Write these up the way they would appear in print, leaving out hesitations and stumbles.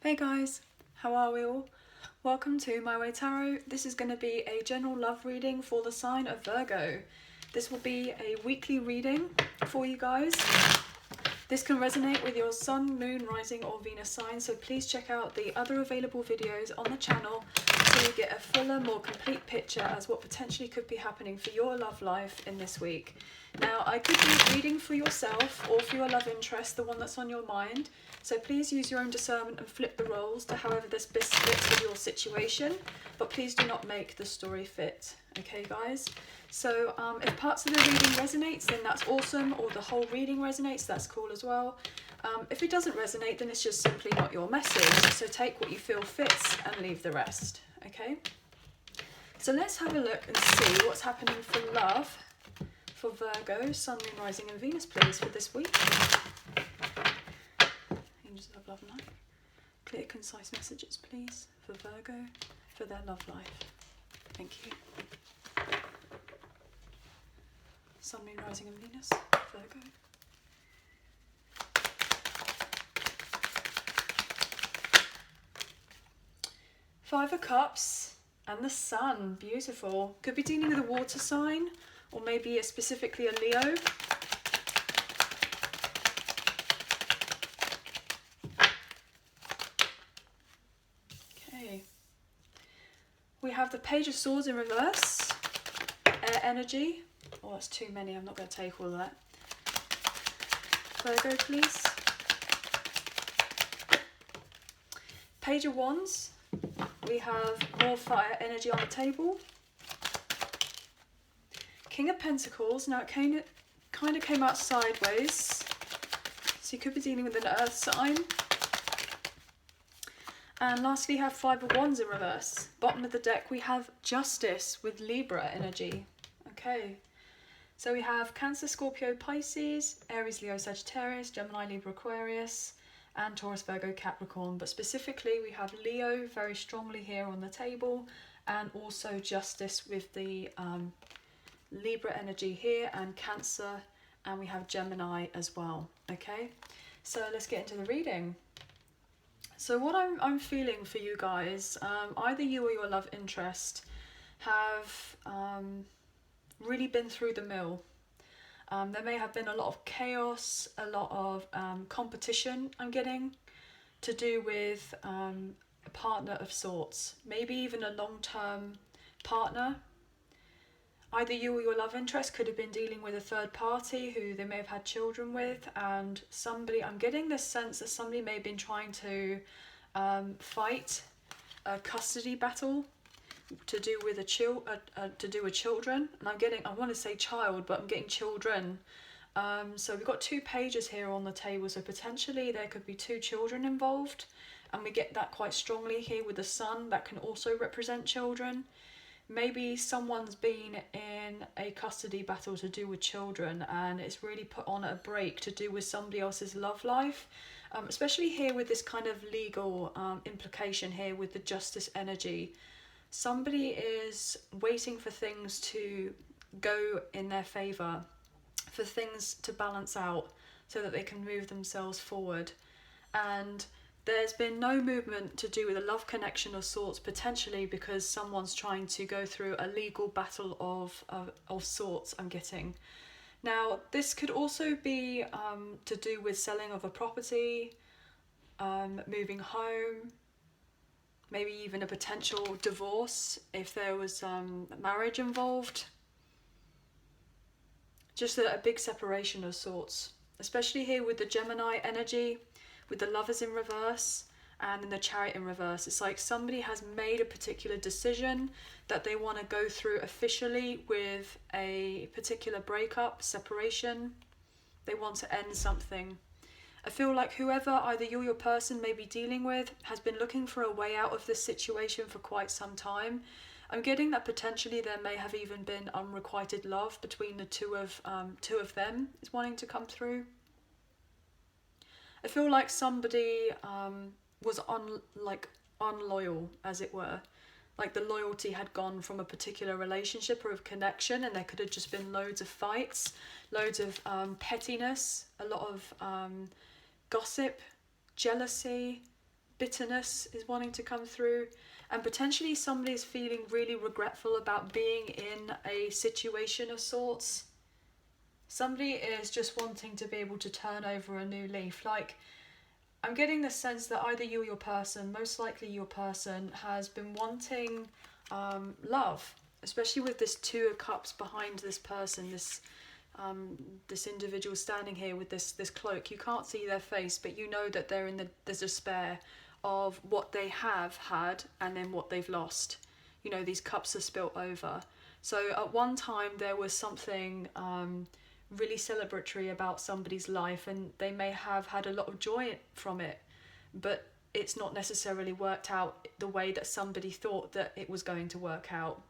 Hey guys, how are we all? Welcome to My Way Tarot. This is going to be a general love reading for the sign of Virgo. This will be a weekly reading for you guys. This can resonate with your sun, moon, rising or Venus sign, so please check out the other available videos on the channel so you get a fuller, more complete picture as what potentially could be happening for your love life in this week. Now, I could be reading for yourself or for your love interest, the one that's on your mind, so please use your own discernment and flip the roles to however this best fits with your situation, but please do not make the story fit, okay guys? So if parts of the reading resonates, then that's awesome, or the whole reading resonates, that's cool as well. If it doesn't resonate, then it's just simply not your message, so take what you feel fits and leave the rest, okay? So let's have a look and see what's happening for love for Virgo, Sun, Moon, Rising and Venus, please, for this week. Angels of love and light. Clear, concise messages, please, for Virgo, for their love life. Thank you. Sun, Moon, Rising and Venus, Virgo. Five of Cups and the Sun, beautiful. Could be dealing with a water sign or maybe specifically a Leo. Okay. We have the Page of Swords in reverse, air energy. Oh, that's too many, I'm not going to take all of that. Virgo, please. Page of Wands. We have more fire energy on the table. King of Pentacles. Now it kind of came out sideways, so you could be dealing with an earth sign. And lastly, we have Five of Wands in reverse. Bottom of the deck, we have Justice with Libra energy. Okay, so we have Cancer, Scorpio, Pisces, Aries, Leo, Sagittarius, Gemini, Libra, Aquarius, and Taurus, Virgo, Capricorn. But specifically, we have Leo very strongly here on the table, and also Justice with the Libra energy here, and Cancer, and we have Gemini as well. Okay, so let's get into the reading. So what I'm feeling for you guys, either you or your love interest have really been through the mill. There may have been a lot of chaos, a lot of competition I'm getting to do with a partner of sorts, maybe even a long-term partner. Either you or your love interest could have been dealing with a third party who they may have had children with, and somebody, I'm getting this sense that somebody may have been trying to fight a custody battle to do with a children, and I want to say child, but I'm getting children. So we've got two pages here on the table, so potentially there could be two children involved, and we get that quite strongly here with the sun. That can also represent children. Maybe someone's been in a custody battle to do with children, and it's really put on a break to do with somebody else's love life, especially here with this kind of legal implication here with the justice energy. Somebody is waiting for things to go in their favour, for things to balance out so that they can move themselves forward. And there's been no movement to do with a love connection of sorts, potentially because someone's trying to go through a legal battle of sorts, I'm getting. Now, this could also be to do with selling of a property, moving home, maybe even a potential divorce if there was marriage involved. Just a big separation of sorts, especially here with the Gemini energy, with the Lovers in reverse and then the Chariot in reverse. It's like somebody has made a particular decision that they want to go through officially with a particular breakup, separation. They want to end something. I feel like whoever, either you or your person may be dealing with, has been looking for a way out of this situation for quite some time. I'm getting that potentially there may have even been unrequited love between the two of them is wanting to come through. I feel like somebody was unloyal, as it were. Like the loyalty had gone from a particular relationship or of connection, and there could have just been loads of fights, loads of pettiness, a lot of gossip, jealousy, bitterness is wanting to come through, and potentially somebody's feeling really regretful about being in a situation of sorts. Somebody is just wanting to be able to turn over a new leaf. Like, I'm getting the sense that either you or your person, most likely your person, has been wanting love, especially with this Two of Cups behind this person, this individual standing here with this cloak. You can't see their face, but you know that they're in the despair of what they have had and then what they've lost. You know, these cups are spilt over. So at one time there was something really celebratory about somebody's life, and they may have had a lot of joy from it, but it's not necessarily worked out the way that somebody thought that it was going to work out.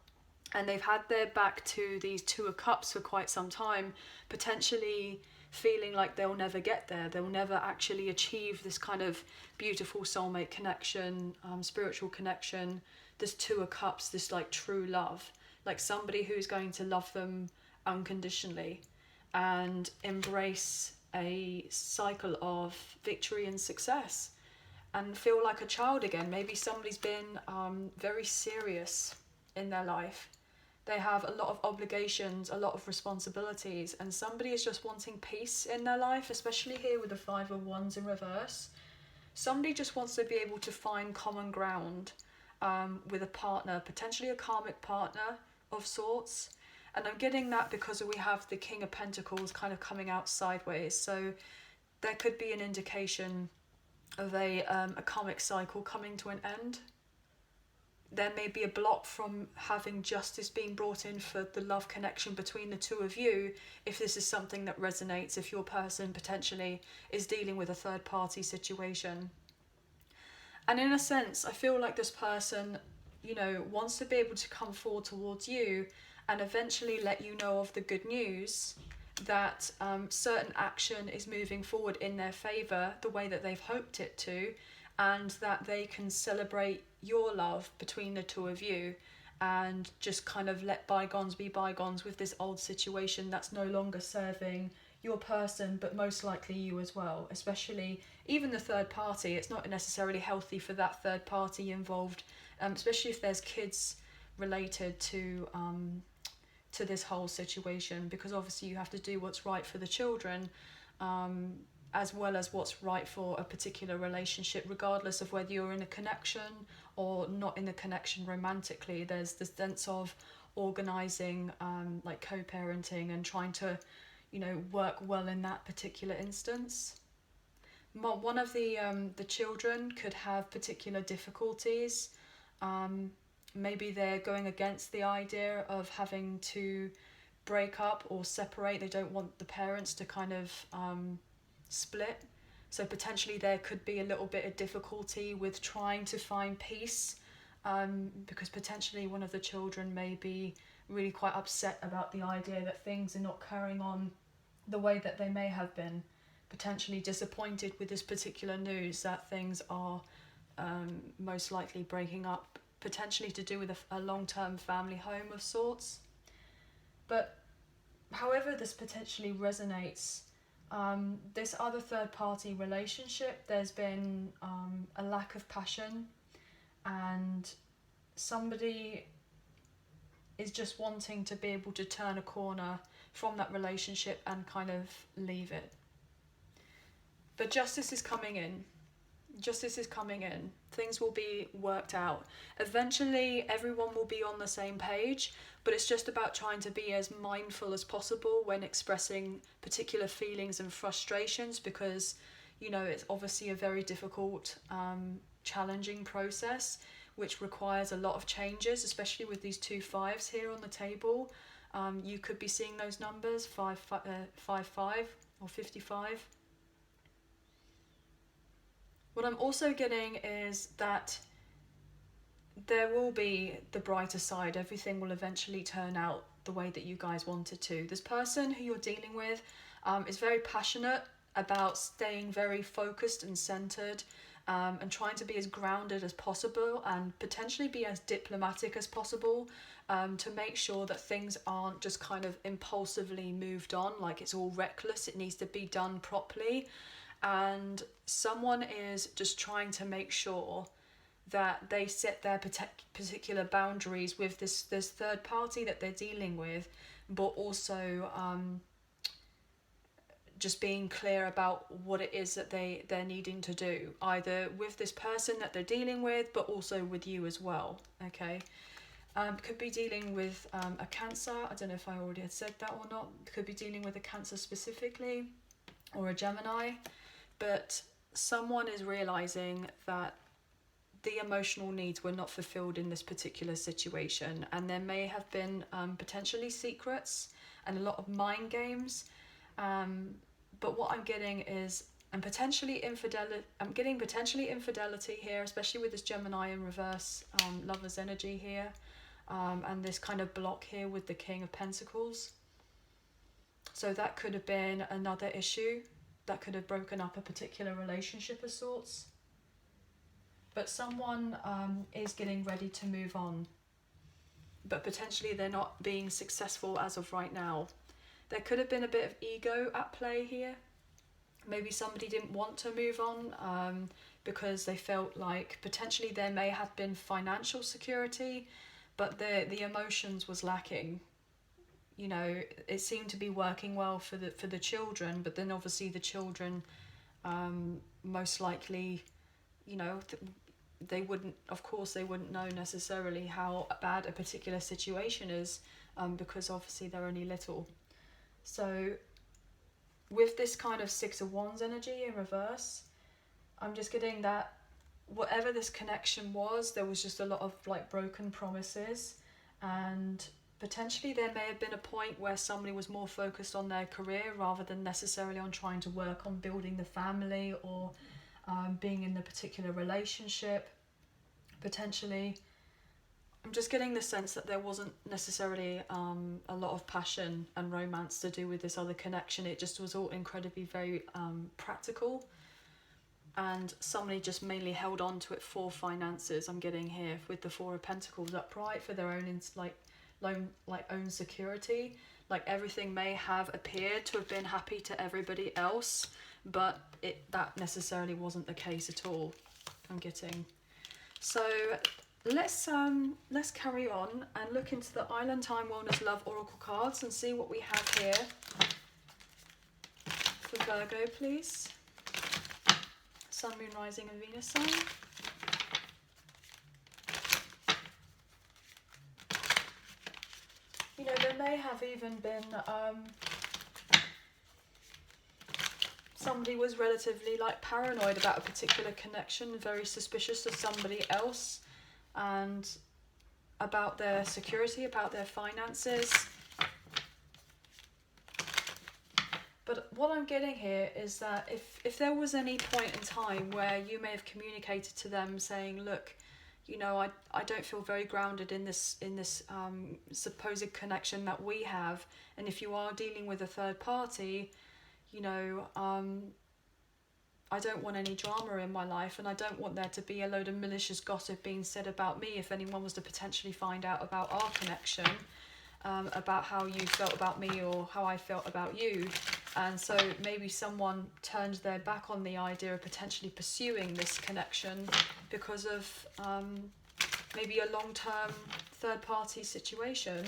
And they've had their back to these Two of Cups for quite some time, potentially feeling like they'll never get there. They'll never actually achieve this kind of beautiful soulmate connection, spiritual connection, this Two of Cups, this like true love, like somebody who's going to love them unconditionally and embrace a cycle of victory and success and feel like a child again. Maybe somebody's been very serious in their life. They have a lot of obligations, a lot of responsibilities, and somebody is just wanting peace in their life, especially here with the Five of Wands in reverse. Somebody just wants to be able to find common ground with a partner, potentially a karmic partner of sorts. And I'm getting that because we have the King of Pentacles kind of coming out sideways. So there could be an indication of a karmic cycle coming to an end. There may be a block from having justice being brought in for the love connection between the two of you, if this is something that resonates, if your person potentially is dealing with a third party situation. And in a sense, I feel like this person, you know, wants to be able to come forward towards you and eventually let you know of the good news that certain action is moving forward in their favour the way that they've hoped it to, and that they can celebrate your love between the two of you and just kind of let bygones be bygones with this old situation that's no longer serving your person, but most likely you as well. Especially even the third party, it's not necessarily healthy for that third party involved, especially if there's kids related to this whole situation, because obviously you have to do what's right for the children, as well as what's right for a particular relationship, regardless of whether you're in a connection or not in a connection romantically. There's this sense of organising, like co-parenting and trying to, you know, work well in that particular instance. One of the children could have particular difficulties. Maybe they're going against the idea of having to break up or separate. They don't want the parents to kind of split. So potentially there could be a little bit of difficulty with trying to find peace, because potentially one of the children may be really quite upset about the idea that things are not carrying on the way that they may have been, potentially disappointed with this particular news that things are most likely breaking up, potentially to do with a long-term family home of sorts. But however this potentially resonates, this other third-party relationship, there's been a lack of passion, and somebody is just wanting to be able to turn a corner from that relationship and kind of leave it. But justice is coming in. Justice is coming in. Things will be worked out. Eventually, everyone will be on the same page, but it's just about trying to be as mindful as possible when expressing particular feelings and frustrations, because, you know, it's obviously a very difficult, challenging process, which requires a lot of changes, especially with these two fives here on the table. You could be seeing those numbers, 55 or 55. What I'm also getting is that there will be the brighter side. Everything will eventually turn out the way that you guys want it to. This person who you're dealing with is very passionate about staying very focused and centered, and trying to be as grounded as possible and potentially be as diplomatic as possible, to make sure that things aren't just kind of impulsively moved on, like it's all reckless. It needs to be done properly. and someone is just trying to make sure that they set their particular boundaries with this third party that they're dealing with, but also just being clear about what it is that they're needing to do, either with this person that they're dealing with, but also with you as well. Okay. Could be dealing with a Cancer. I don't know if I already had said that or not. Could be dealing with a Cancer specifically, or a Gemini. But someone is realizing that the emotional needs were not fulfilled in this particular situation, and there may have been potentially secrets and a lot of mind games. But what I'm getting is, and potentially infidelity. I'm getting potentially infidelity here, especially with this Gemini in reverse, Lover's energy here. And this kind of block here with the King of Pentacles. So that could have been another issue that could have broken up a particular relationship of sorts. But someone is getting ready to move on, but potentially they're not being successful as of right now. There could have been a bit of ego at play here. Maybe somebody didn't want to move on because they felt like potentially there may have been financial security, but the emotions was lacking. You know, it seemed to be working well for the children, but then obviously the children most likely, you know, they wouldn't know necessarily how bad a particular situation is, because obviously they're only little. So with this kind of Six of Wands energy in reverse, I'm just getting that whatever this connection was, there was just a lot of like broken promises, and potentially there may have been a point where somebody was more focused on their career rather than necessarily on trying to work on building the family or being in the particular relationship. Potentially, I'm just getting the sense that there wasn't necessarily a lot of passion and romance to do with this other connection. It just was all incredibly very practical. And somebody just mainly held on to it for finances. I'm getting here with the Four of Pentacles upright, for their own own security. Like everything may have appeared to have been happy to everybody else, but that necessarily wasn't the case at all. I'm getting. So let's carry on and look into the Island Time Wellness Love Oracle cards and see what we have here for Virgo, please. Sun, Moon, Rising and Venus sign. You know, there may have even been somebody was relatively like paranoid about a particular connection, very suspicious of somebody else, and about their security, about their finances. But what I'm getting here is that if there was any point in time where you may have communicated to them saying, look, you know, I don't feel very grounded in this supposed connection that we have, and if you are dealing with a third party, you know, I don't want any drama in my life, and I don't want there to be a load of malicious gossip being said about me if anyone was to potentially find out about our connection, about how you felt about me or how I felt about you. And so maybe someone turned their back on the idea of potentially pursuing this connection because of maybe a long-term third-party situation.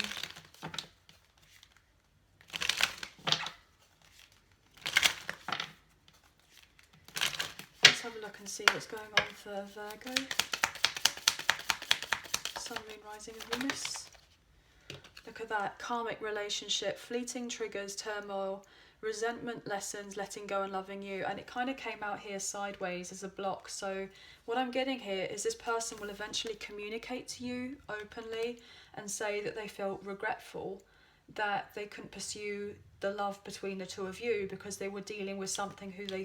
Let's have a look and see what's going on for Virgo. Sun, Moon, Rising and Venus. Look at that. Karmic relationship, fleeting triggers, turmoil, resentment, lessons, letting go and loving you. And it kind of came out here sideways as a block. So what I'm getting here is this person will eventually communicate to you openly and say that they felt regretful that they couldn't pursue the love between the two of you because they were dealing with somebody who they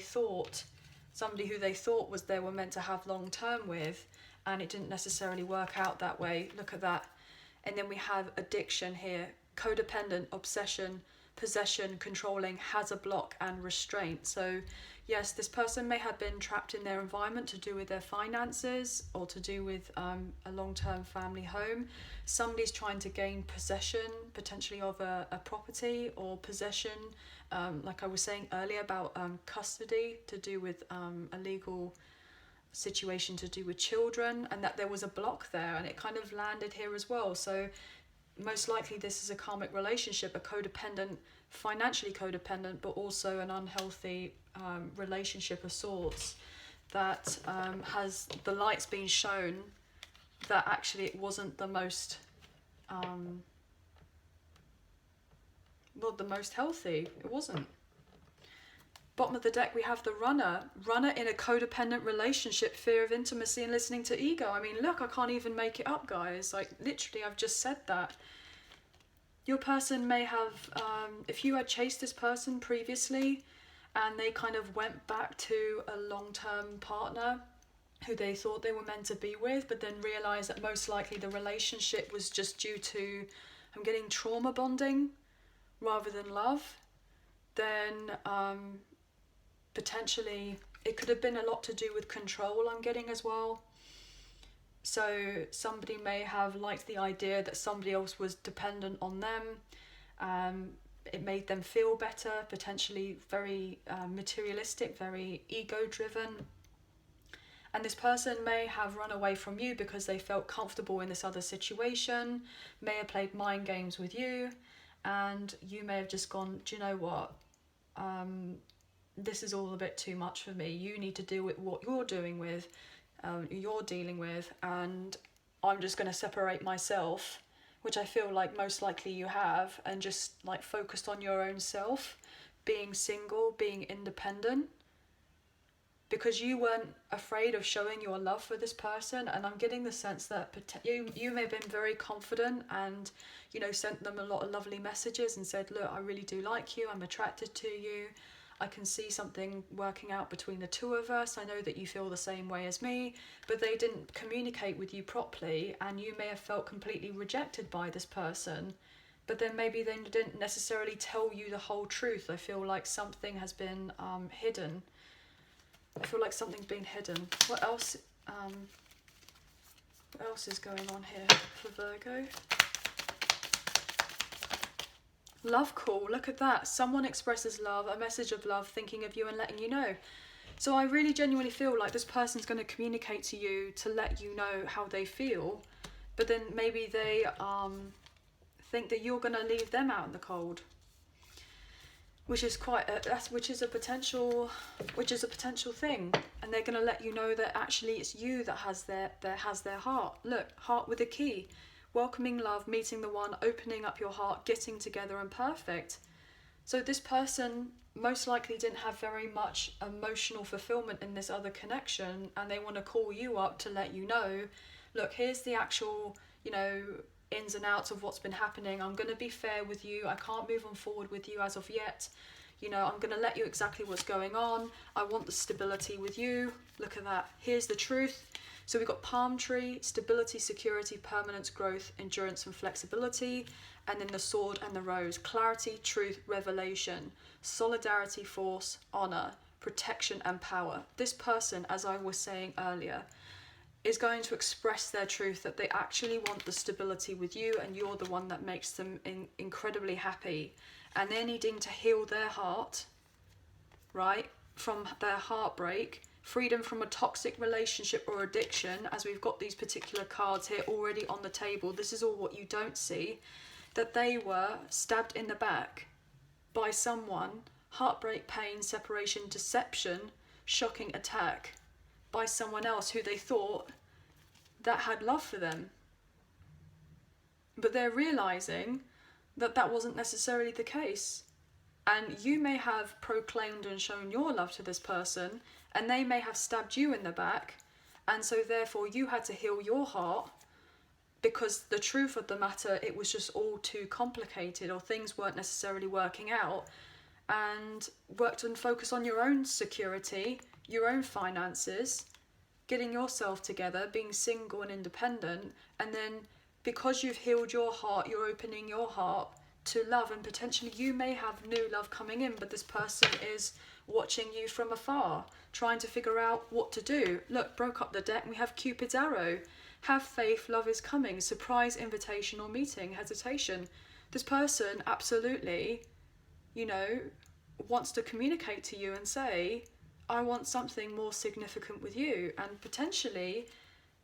thought was they were meant to have long term with, and it didn't necessarily work out that way. Look at that. And then we have addiction here, codependent, obsession, possession, controlling, has a block and restraint. So yes, this person may have been trapped in their environment to do with their finances or to do with a long-term family home. Somebody's trying to gain possession, potentially of a property, or possession, like I was saying earlier about custody, to do with a legal situation to do with children, and that there was a block there, and it kind of landed here as well. So most likely this is a karmic relationship, a codependent, financially codependent, but also an unhealthy relationship of sorts, that has the light's been shown that actually it wasn't the most the most healthy. It wasn't. Bottom of the deck, we have the runner in a codependent relationship, fear of intimacy and listening to ego. I mean, look, I can't even make it up, guys. Like, literally, I've just said that. Your person may have, if you had chased this person previously and they kind of went back to a long-term partner who they thought they were meant to be with, but then realised that most likely the relationship was just due to, I'm getting trauma bonding rather than love, then potentially it could have been a lot to do with control, I'm getting as well. So somebody may have liked the idea that somebody else was dependent on them. It made them feel better, potentially very materialistic, very ego-driven. And this person may have run away from you because they felt comfortable in this other situation, may have played mind games with you, and you may have just gone, do you know what? This is all a bit too much for me. You need to deal with what you're dealing with, and I'm just going to separate myself, which I feel like most likely you have, and just like focused on your own self, being single, being independent, because you weren't afraid of showing your love for this person. And I'm getting the sense that you may have been very confident and, you know, sent them a lot of lovely messages and said, look, I really do like you, I'm attracted to you, I can see something working out between the two of us, I know that you feel the same way as me, but they didn't communicate with you properly, and you may have felt completely rejected by this person, but then maybe they didn't necessarily tell you the whole truth. I feel like something has been hidden. I feel like something's been hidden. What else is going on here for Virgo? Love call, look at that. Someone expresses love, a message of love, thinking of you and letting you know. So I really genuinely feel like this person's going to communicate to you to let you know how they feel, but then maybe they think that you're going to leave them out in the cold, which is which is a potential thing, and they're going to let you know that actually it's you that has their heart. Look, heart with a key. Welcoming love, meeting the one, opening up your heart, getting together, and perfect. So this person most likely didn't have very much emotional fulfillment in this other connection, and they want to call you up to let you know, look, here's the actual, you know, ins and outs of what's been happening. I'm going to be fair with you. I can't move on forward with you as of yet. You know, I'm going to let you exactly what's going on. I want the stability with you. Look at that. Here's the truth. So we've got palm tree, stability, security, permanence, growth, endurance and flexibility. And then the sword and the rose, clarity, truth, revelation, solidarity, force, honor, protection and power. This person, as I was saying earlier, is going to express their truth, that they actually want the stability with you, and you're the one that makes them incredibly happy. And they're needing to heal their heart, right, from their heartbreak, freedom from a toxic relationship or addiction, as we've got these particular cards here already on the table. This is all what you don't see, that they were stabbed in the back by someone, heartbreak, pain, separation, deception, shocking attack, by someone else who they thought that had love for them. But they're realizing that that wasn't necessarily the case. And you may have proclaimed and shown your love to this person, and they may have stabbed you in the back, and so therefore you had to heal your heart, because the truth of the matter, it was just all too complicated, or things weren't necessarily working out, and worked and focus on your own security, your own finances, getting yourself together, being single and independent, and then because you've healed your heart, you're opening your heart to love, and potentially you may have new love coming in, but this person is watching you from afar, trying to figure out what to do. Look, broke up the deck and we have Cupid's arrow. Have faith, love is coming, surprise, invitation or meeting, hesitation. This person absolutely, you know, wants to communicate to you and say, I want something more significant with you. And potentially,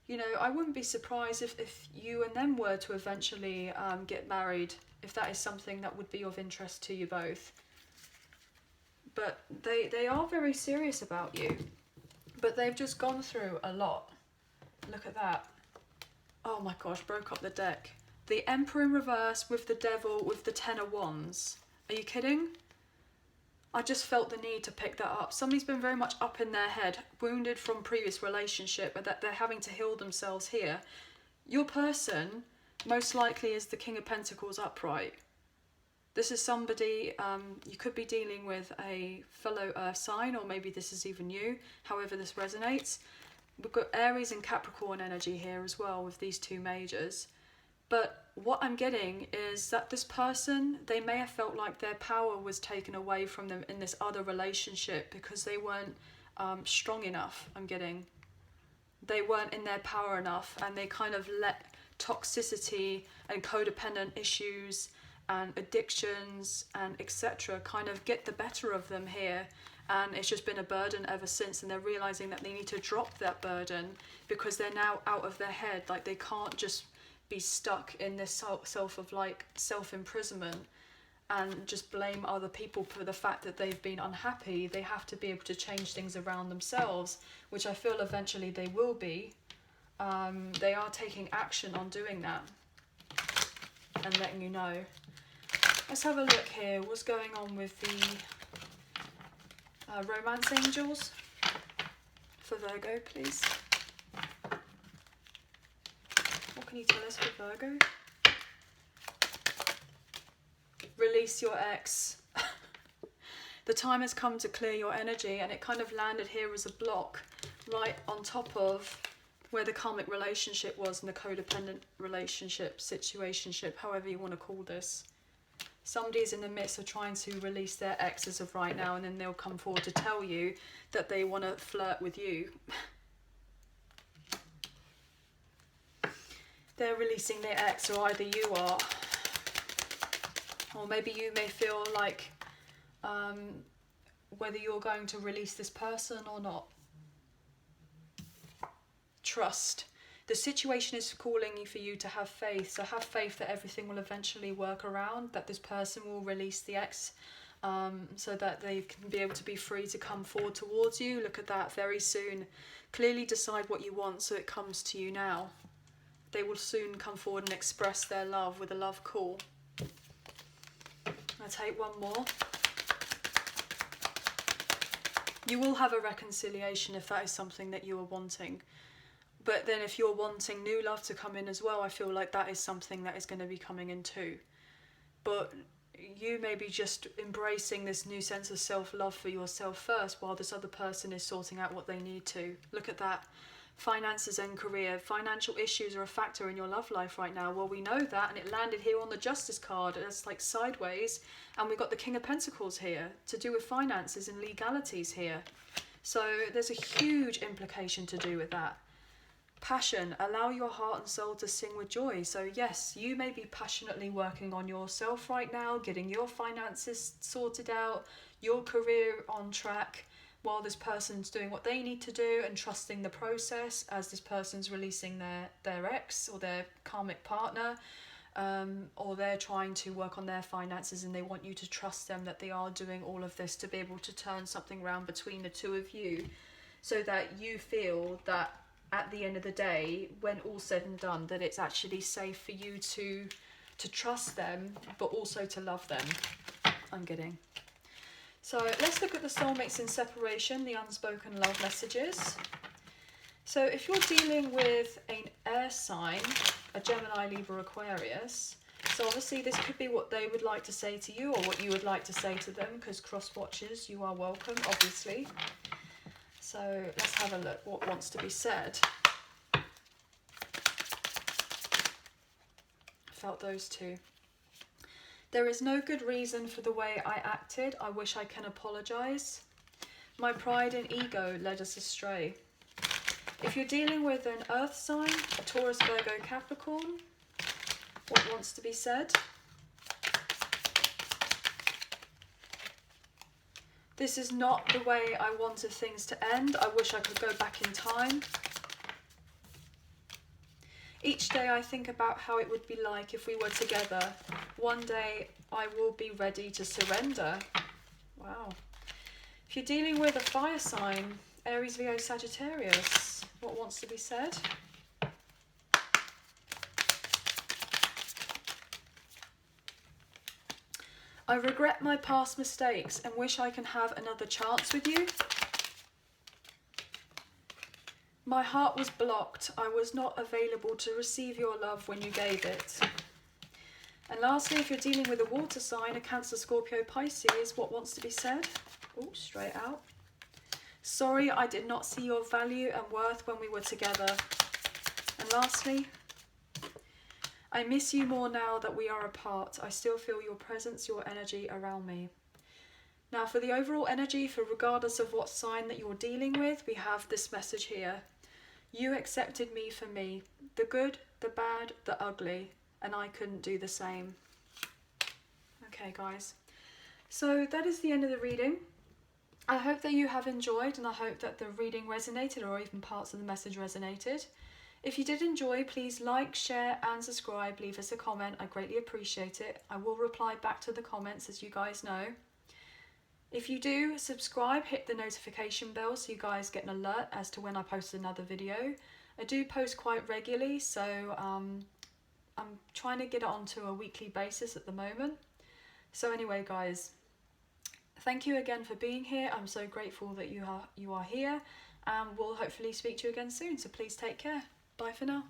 you know, I wouldn't be surprised if you and them were to eventually get married, if that is something that would be of interest to you both. But they are very serious about you. But they've just gone through a lot. Look at that. Oh my gosh, broke up the deck. The Emperor in reverse with the Devil with the Ten of Wands. Are you kidding? I just felt the need to pick that up. Somebody's been very much up in their head, wounded from previous relationship, but that they're having to heal themselves here. Your person most likely is the King of Pentacles upright. This is somebody, you could be dealing with a fellow earth sign, or maybe this is even you, however this resonates. We've got Aries and Capricorn energy here as well with these two majors. But what I'm getting is that this person, they may have felt like their power was taken away from them in this other relationship because they weren't strong enough, I'm getting. They weren't in their power enough, and they kind of let toxicity and codependent issues and addictions and etc. kind of get the better of them here. And it's just been a burden ever since, and they're realizing that they need to drop that burden because they're now out of their head. Like, they can't just be stuck in this self-imprisonment and just blame other people for the fact that they've been unhappy. They have to be able to change things around themselves, which I feel eventually they will be. They are taking action on doing that and letting you know. Let's have a look here. What's going on with the romance angels for Virgo, please? What can you tell us for Virgo? Release your ex. The time has come to clear your energy, and it kind of landed here as a block right on top of where the karmic relationship was and the codependent relationship, situationship, however you want to call this. Somebody's in the midst of trying to release their ex as of right now, and then they'll come forward to tell you that they want to flirt with you. They're releasing their ex, or either you are. Or maybe you may feel like whether you're going to release this person or not. Trust. The situation is calling for you to have faith. So have faith that everything will eventually work around, that this person will release the ex, so that they can be able to be free to come forward towards you. Look at that, very soon. Clearly decide what you want so it comes to you now. They will soon come forward and express their love with a love call. I'll take one more. You will have a reconciliation if that is something that you are wanting. But then if you're wanting new love to come in as well, I feel like that is something that is going to be coming in too. But you may be just embracing this new sense of self-love for yourself first, while this other person is sorting out what they need to. Look at that. Finances and career. Financial issues are a factor in your love life right now. Well, we know that, and it landed here on the Justice card. It's like sideways. And we've got the King of Pentacles here to do with finances and legalities here. So there's a huge implication to do with that. Passion. Allow your heart and soul to sing with joy. So yes, you may be passionately working on yourself right now, getting your finances sorted out, your career on track, while this person's doing what they need to do and trusting the process as this person's releasing their ex or their karmic partner, or they're trying to work on their finances, and they want you to trust them that they are doing all of this to be able to turn something around between the two of you, so that you feel that at the end of the day, when all said and done, that it's actually safe for you to trust them, but also to love them. I'm getting. So let's look at the soulmates in separation, the unspoken love messages. So if you're dealing with an air sign, a Gemini, Libra, Aquarius, so obviously this could be what they would like to say to you, or what you would like to say to them, because cross watchers, you are welcome, obviously. So let's have a look what wants to be said. I felt those two. There is no good reason for the way I acted. I wish I can apologise. My pride and ego led us astray. If you're dealing with an earth sign, a Taurus, Virgo, Capricorn, what wants to be said? This is not the way I wanted things to end. I wish I could go back in time. Each day I think about how it would be like if we were together. One day I will be ready to surrender. Wow. If you're dealing with a fire sign, Aries, Leo, Sagittarius, what wants to be said? I regret my past mistakes and wish I can have another chance with you. My heart was blocked. I was not available to receive your love when you gave it. And lastly, if you're dealing with a water sign, a Cancer, Scorpio, Pisces, what wants to be said? Oh, straight out. Sorry, I did not see your value and worth when we were together. And lastly, I miss you more now that we are apart. I still feel your presence, your energy around me. Now for the overall energy, for regardless of what sign that you're dealing with, we have this message here. You accepted me for me, the good, the bad, the ugly, and I couldn't do the same. Okay guys, so that is the end of the reading. I hope that you have enjoyed, and I hope that the reading resonated, or even parts of the message resonated. If you did enjoy, please like, share and subscribe. Leave us a comment. I greatly appreciate it. I will reply back to the comments, as you guys know. If you do subscribe, hit the notification bell so you guys get an alert as to when I post another video. I do post quite regularly, so I'm trying to get it onto a weekly basis at the moment. So anyway guys, thank you again for being here. I'm so grateful that you are here, and we'll hopefully speak to you again soon. So please take care. Bye for now.